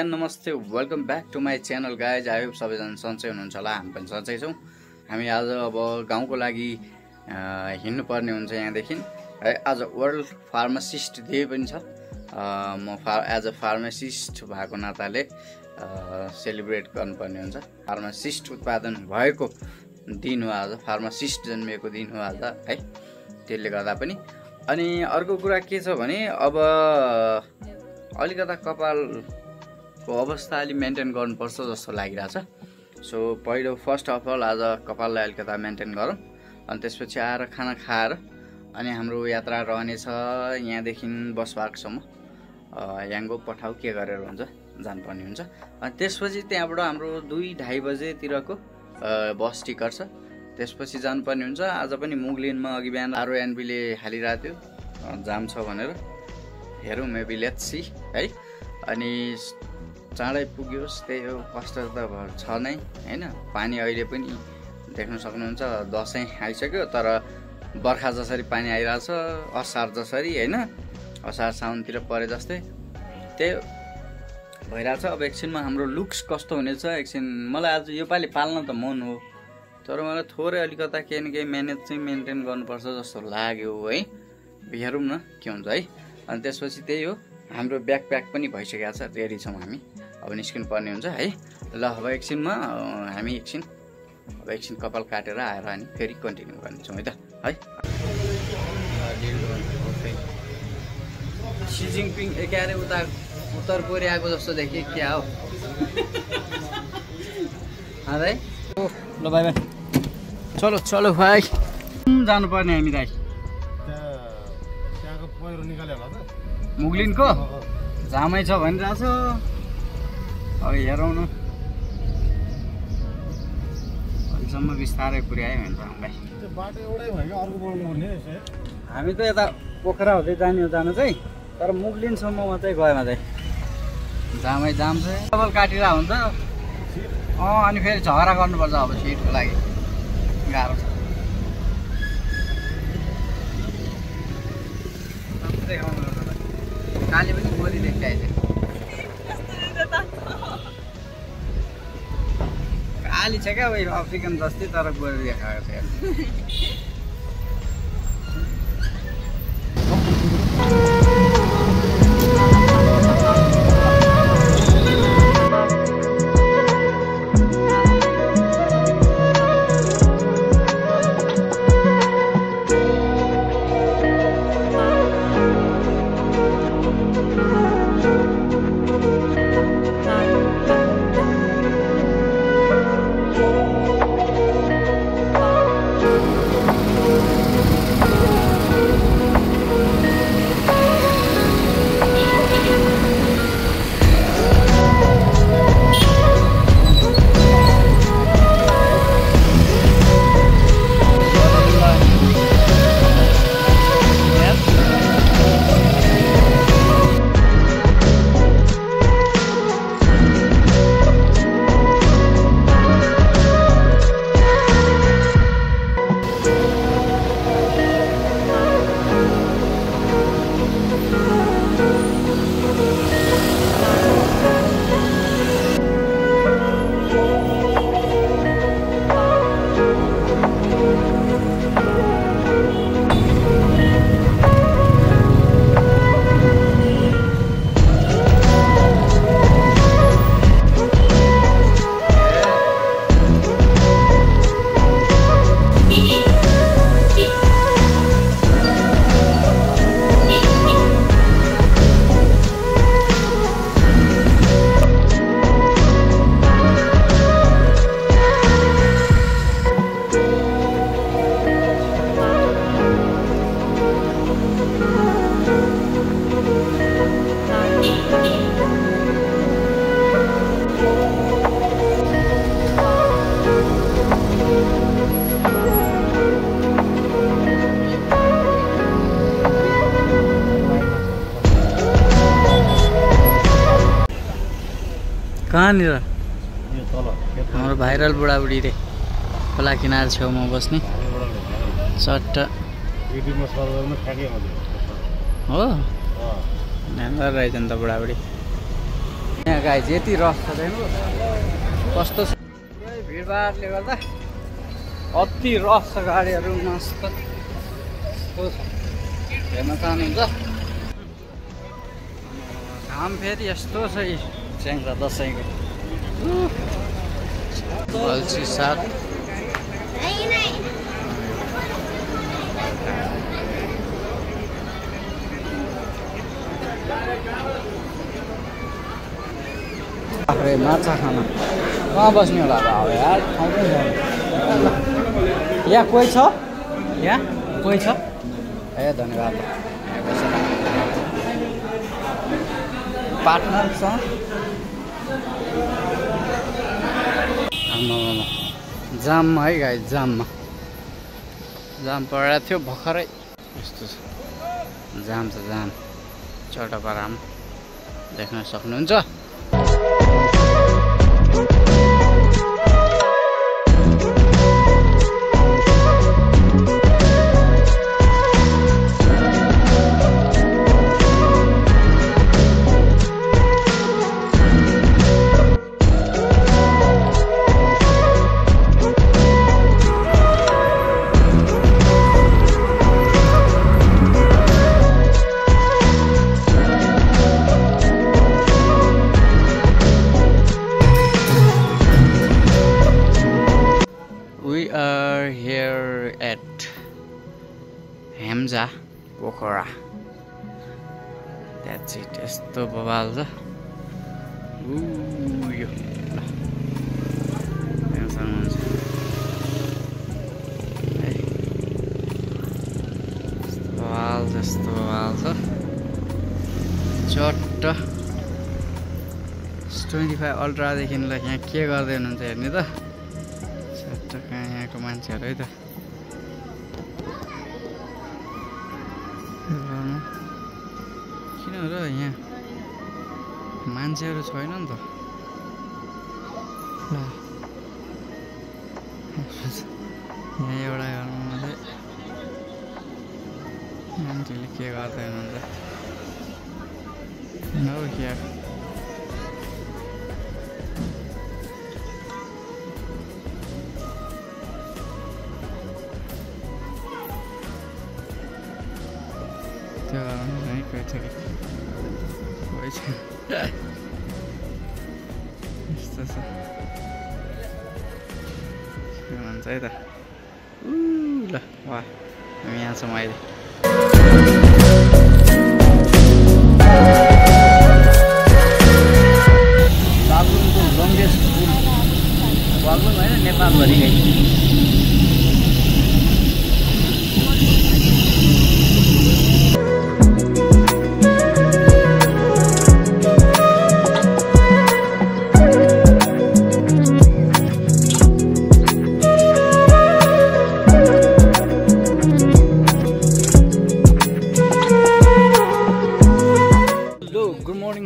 And नमस्ते welcome back to my channel guys. I hope सबैजना सन्चै हुनुहुन्छ होला, हामी पनि सन्चै छौँ। हामी आज अब गाउँको लागि हिँड्नुपर्ने हुन्छ यहाँदेखि है। आज वर्ल्ड फार्मासिस्ट डे पनि छ। म एज अ फार्मासिस्ट भएको नाताले सेलिब्रेट गर्नुपर्ने हुन्छ। फार्मासिस्ट उत्पादन भएको दिन हो आज, फार्मासिस्ट जन्मिएको दिन हो आज है। त्यसले गर्दा पनि अनि अर्को कुरा के छ भने अब अलिकता कपालको अवस्था अलि मेन्टेन गर्नुपर्छ जस्तो लागिरहेछ। सो पहिलो फर्स्ट अफ अल आज कपाललाई अलिकता मेन्टेन गरौँ, अनि त्यसपछि आएर खाना खाएर अनि हाम्रो यात्रा रहनेछ यहाँदेखि बसपार्कसम्म। याङ्गो पठाउ के गरेर हुन्छ जानुपर्ने हुन्छ। अनि त्यसपछि त्यहाँबाट हाम्रो 2-2:30 बजेतिरको बस टिकट छ, त्यसपछि जानुपर्ने हुन्छ। आज पनि मुगलिनमा अघि बिहान आरओएनबीले हालिरहेको थियो जाम छ भनेर, हेरौँ मेबी लेट्स सी है। अनि चाँडै पुग्योस्, त्यही हो। कष्ट त छ नै होइन। पानी अहिले पनि देख्न सक्नुहुन्छ, दसैँ आइसक्यो तर बर्खा जसरी पानी आइरहेछ, असार जसरी होइन, असार साउनतिर परे जस्तै त्यही भइरहेछ। अब एकछिनमा हाम्रो लुक्स कस्तो हुनेछ एकछिन। मलाई आज योपालि पाल्न त मन हो, तर मलाई थोरै अलिकता केही न केही म्यानेज चाहिँ मेन्टेन गर्नुपर्छ जस्तो लाग्यो है। हेरौँ न के हुन्छ है। अनि त्यसपछि त्यही हो, हाम्रो ब्याकप्याक पनि भइसकेको छ, रेडी छौँ हामी। अब निस्किनु पर्ने हुन्छ है। ल अब एकछिनमा हामी एकछिन कपाल काटेर आएर अनि फेरि कन्टिन्यू गर्नेछौँ है त है। सी जिङपिङ एकारे उता उत्तर कोरियाको जस्तो देखेँ, क्या हो है। ल भाइ भाइ चलो चलो भाइ, जानुपर्ने हामी दाइ मुगलिनको जामै छ भनिरहेछ। अब हेरौँ न, अहिलेसम्म बिस्तारै पुर्यायो भने त हामीलाई। हामी त यता पोखरा हुँदै जानु चाहिँ, तर मुगलिनसम्ममा चाहिँ गएमा चाहिँ जामै जाम छ। डबल काटिरहेको हुन्छ अनि फेरि झगडा गर्नुपर्छ अब सिटको लागि, गाह्रो छ। काली पनि गोली देखाइदिए, काली छ क्या उयो अफ्रिकन जस्तै, तर गोली देखाएको छ। कहाँनिर हाम्रो भाइरल बुढाबुढी रे खोला किनार छेउमा बस्ने सट्ट हो। रहेछ नि त बुढाबुढी। यहाँ गाइज यति रस छ देखो कस्तो छ भिडभाडले गर्दा अति रस छ गाडीहरू मस्त हेर्न चाहनुहुन्छ घाम फेरि यस्तो छ च्याङ्रा दसैँको अल्छी साथ अरे माछा खाना कहाँ बस्ने होला अब यार ठाउँ पनि छैन यहाँ कोही छ यहाँ कोही छ ए धन्यवाद पार्टनर छ जाममा है गाई जाम परेको थियो भर्खरै यस्तो छ जाम छ जाम चौटापारामा देख्न सक्नुहुन्छ हेम्जा पोखरा द्याट्स इट यस्तो बवाल छ यो बवाल जस्तो बवाल छ चट्ट 25 अल्ट्रादेखि ल यहाँ के गर्दै हुनुहुन्छ हेर्ने त चट्ट कहाँ यहाँको मान्छेहरू है त किन र यहाँ मान्छेहरू छैन नि त यहाँ एउटा घरमा चाहिँ मान्छेले के गर्दै हुनुहुन्छ हो क्या कोही छ यस्तो छ के भन्छ है त ल वा हामी यहाँ छौँ अहिले बागलुङको लङ्गेस्ट पुल बागलुङ होइन नेपालभरिकै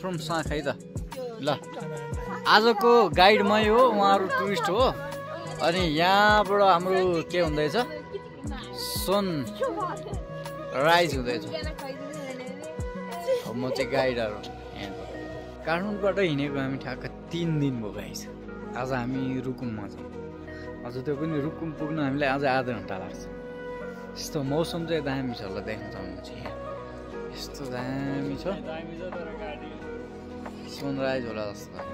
फ्रम साख है त ल आजको गाइड मै हो उहाँहरू टुरिस्ट हो अनि यहाँबाट हाम्रो के हुँदैछ सन राइज हुँदैछ म चाहिँ गाइडहरू यहाँ काठमाडौँबाट हिँडेको हामी ठ्याक्क 3 दिन भयो गाइस आज हामी रुकुममा छौँ अझ त्यो पनि रुकुम पुग्नु हामीलाई अझ आधा घन्टा लाग्छ यस्तो मौसम चाहिँ दामी छ ल देख्न सक्नुहुन्छ यहाँ यस्तो दामी छ सनराइज होला जस्तो